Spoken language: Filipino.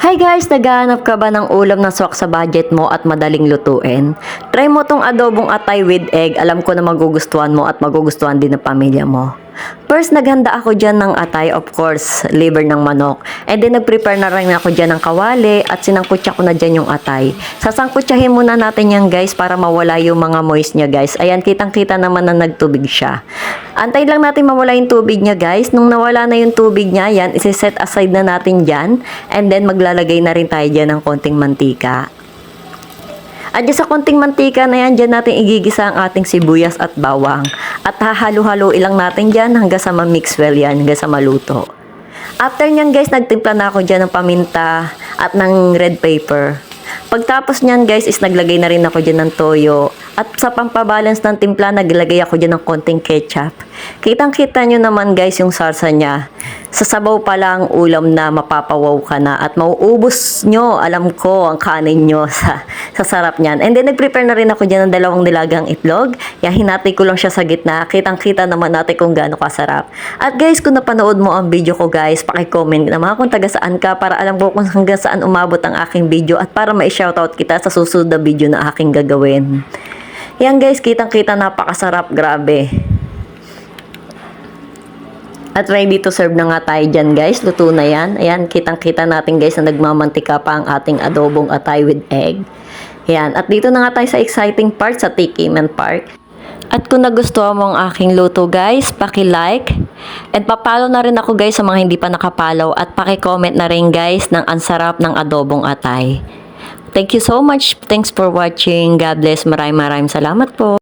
Hi guys! Naghahanap ka ba ng ulam na swak sa budget mo at madaling lutuin? Try mo tong adobong atay with egg. Alam ko na magugustuhan mo at magugustuhan din ng pamilya mo. First, naghanda ako dyan ng atay, of course, liver ng manok. And then, nag-prepare na rin ako dyan ng kawali at sinangkutsa ko na dyan yung atay. Sasangkutsahin muna natin yan guys para mawala yung mga moist niya guys. Ayan, kitang-kita naman na nagtubig siya. Antay lang natin mawala yung tubig niya guys. Nung nawala na yung tubig niya, yan, isi-set aside na natin dyan. And then, maglalagay na rin tayo dyan ng konting mantika. At dyan sa konting mantika na yan, dyan natin igigisa ang ating sibuyas at bawang. At hahalo-halo ilang natin dyan hanggang sa ma-mix well yan, hanggang sa maluto. After nyan guys, nagtimpla na ako dyan ng paminta at ng red pepper. Pagtapos nyan guys, is naglagay na rin ako dyan ng toyo. At sa pampabalance ng timpla, naglagay ako dyan ng konting ketchup. Kitang-kita nyo naman guys yung sarsa niya. Sa sabaw pa lang ulam na mapapawaw ka na at mauubos nyo, alam ko, ang kanin nyo sa sarap niyan. And then nag-prepare na rin ako dyan ng dalawang nilagang itlog. Yan, hinati ko lang siya sa gitna. Kitang-kita naman natin kung gaano kasarap. At guys, kung napanood mo ang video ko guys, paki-comment naman kung taga saan ka para alam ko kung hanggang saan umabot ang aking video at para ma-shoutout kita sa susunod na video na aking gagawin. Yan guys, kitang-kita, napakasarap, grabe. At ready to serve na nga tayo dyan guys. Luto na yan. Ayan, kitang-kita natin guys na nagmamantika pa ang ating adobong atay with egg. Ayan, at dito na nga tayo sa exciting part, sa Tikiman Park. At kung nagustuhan mo ang aking luto guys, paki-like. And papalo na rin ako guys sa mga hindi pa nakapalaw. At paki-comment na rin guys ng ansarap ng adobong atay. Thank you so much. Thanks for watching. God bless. Maraming salamat po.